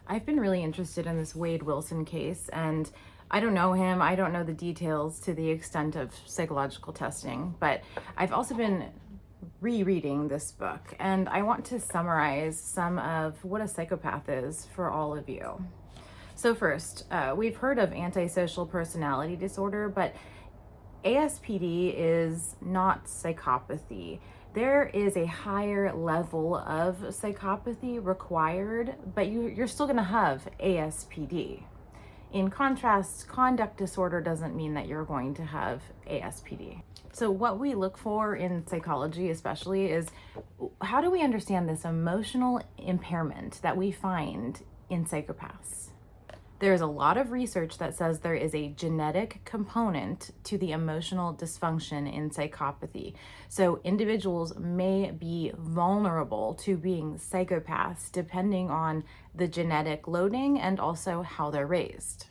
I've been really interested in this Wade Wilson case, and I don't know him. I don't know the details to the extent of psychological testing, but I've also been rereading this book, and I want to summarize some of what a psychopath is for all of you. So first, we've heard of antisocial personality disorder, but ASPD is not psychopathy. There is a higher level of psychopathy required, but you're still going to have ASPD. In contrast, conduct disorder doesn't mean that you're going to have ASPD. So what we look for in psychology especially is, how do we understand this emotional impairment that we find in psychopaths? There's a lot of research that says there is a genetic component to the emotional dysfunction in psychopathy. So individuals may be vulnerable to being psychopaths depending on the genetic loading and also how they're raised.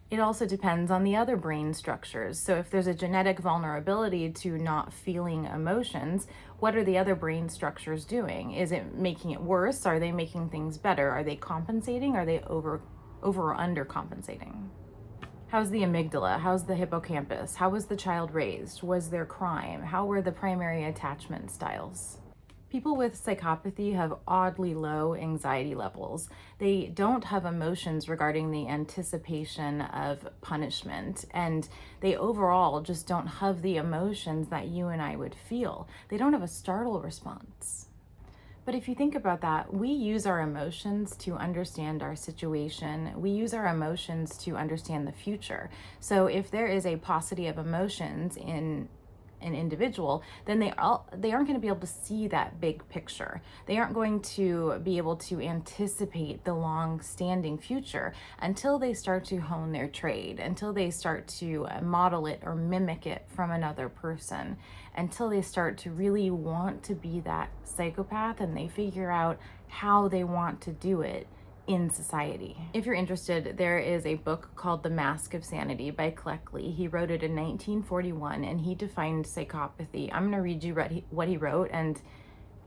It also depends on the other brain structures. So if there's a genetic vulnerability to not feeling emotions, what are the other brain structures doing? Is it making it worse? Are they making things better? Are they compensating? Are they over or under compensating? How's the amygdala? How's the hippocampus? How was the child raised? Was there crime? How were the primary attachment styles? People with psychopathy have oddly low anxiety levels. They don't have emotions regarding the anticipation of punishment, and they overall just don't have the emotions that you and I would feel. They don't have a startle response. But if you think about that, we use our emotions to understand our situation. We use our emotions to understand the future. So if there is a paucity of emotions in an individual, then they aren't going to be able to see that big picture. They aren't going to be able to anticipate the long-standing future until they start to hone their trade, until they start to model it or mimic it from another person, until they start to really want to be that psychopath and they figure out how they want to do it in society. If you're interested, there is a book called The Mask of Sanity by Cleckley. He wrote it in 1941 and he defined psychopathy. I'm going to read you what he wrote, and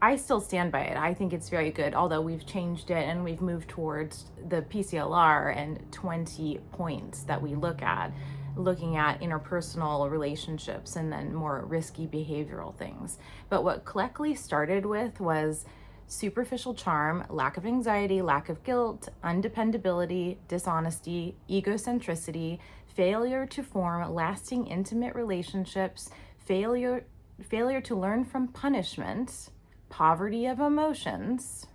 I still stand by it. I think it's very good, although we've changed it and we've moved towards the PCLR and 20 points that we look at, looking at interpersonal relationships and then more risky behavioral things. But what Cleckley started with was superficial charm, lack of anxiety, lack of guilt, undependability, dishonesty, egocentricity, failure to form lasting intimate relationships, failure to learn from punishment, poverty of emotions,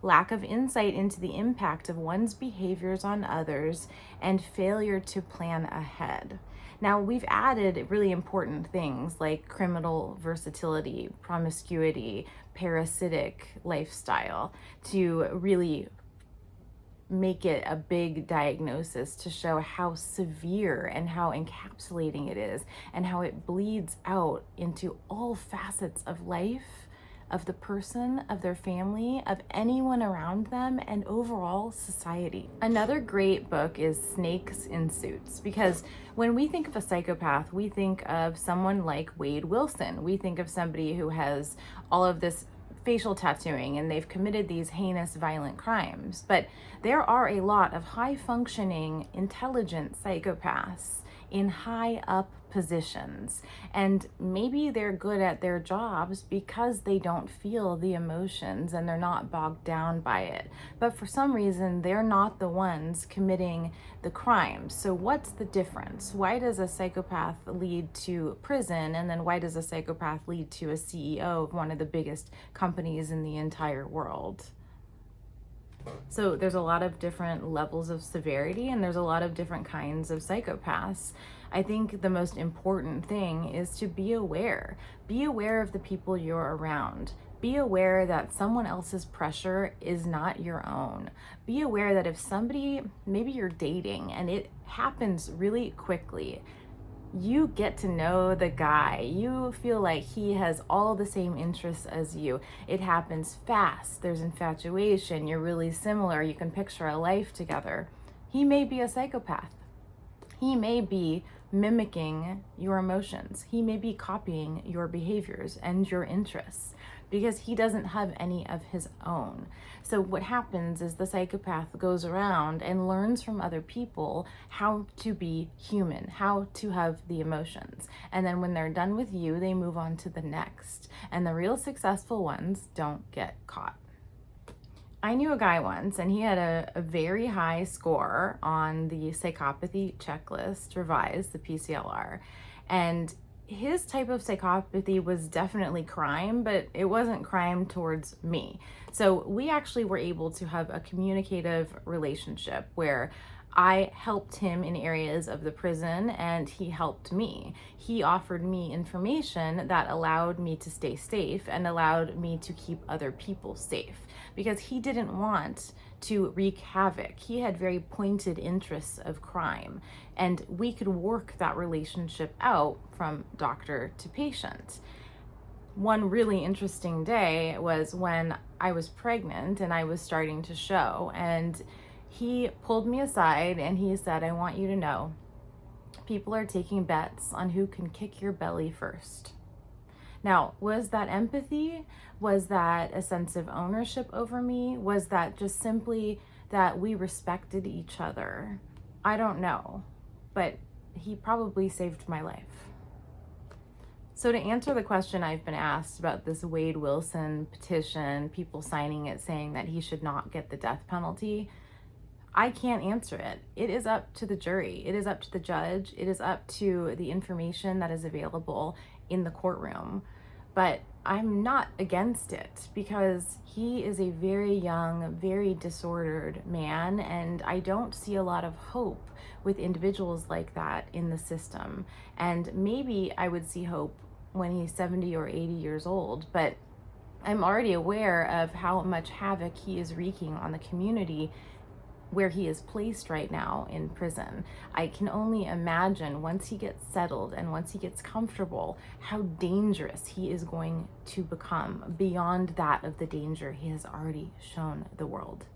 lack of insight into the impact of one's behaviors on others, and failure to plan ahead. Now, we've added really important things like criminal versatility, promiscuity, parasitic lifestyle to really make it a big diagnosis to show how severe and how encapsulating it is and how it bleeds out into all facets of life, of the person, of their family, of anyone around them, and overall society. Another great book is Snakes in Suits, because when we think of a psychopath, we think of someone like Wade Wilson. We think of somebody who has all of this facial tattooing and they've committed these heinous violent crimes. But there are a lot of high-functioning, intelligent psychopaths in high up positions, and maybe they're good at their jobs because they don't feel the emotions and they're not bogged down by it, but for some reason they're not the ones committing the crimes. So what's the difference? Why does a psychopath lead to prison, and then why does a psychopath lead to a CEO of one of the biggest companies in the entire world? So there's a lot of different levels of severity, and there's a lot of different kinds of psychopaths. I think the most important thing is to be aware. Be aware of the people you're around. Be aware that someone else's pressure is not your own. Be aware that if somebody, maybe you're dating and it happens really quickly, you get to know the guy. You feel like he has all the same interests as you. It happens fast. There's infatuation. You're really similar. You can picture a life together. He may be a psychopath. He may be mimicking your emotions. He may be copying your behaviors and your interests. because he doesn't have any of his own. So what happens is the psychopath goes around and learns from other people how to be human, how to have the emotions. And then when they're done with you, they move on to the next. And the real successful ones don't get caught. I knew a guy once, and he had a very high score on the Psychopathy checklist, revised, the PCLR. And his type of psychopathy was definitely crime, but it wasn't crime towards me. So we actually were able to have a communicative relationship where I helped him in areas of the prison and he helped me. He offered me information that allowed me to stay safe and allowed me to keep other people safe, because he didn't want to wreak havoc. He had very pointed interests of crime, and we could work that relationship out from doctor to patient. One really interesting day was when I was pregnant and I was starting to show, and he pulled me aside and he said, "I want you to know, people are taking bets on who can kick your belly first." Now, was that empathy? Was that a sense of ownership over me? Was that just simply that we respected each other? I don't know, but he probably saved my life. So to answer the question I've been asked about this Wade Wilson petition, people signing it saying that he should not get the death penalty, I can't answer it. It is up to the jury. It is up to the judge. It is up to the information that is available in the courtroom. But I'm not against it, because he is a very young, very disordered man, and I don't see a lot of hope with individuals like that in the system. And maybe I would see hope when he's 70 or 80 years old, but I'm already aware of how much havoc he is wreaking on the community where he is placed right now in prison. I can only imagine once he gets settled and once he gets comfortable, how dangerous he is going to become beyond that of the danger he has already shown the world.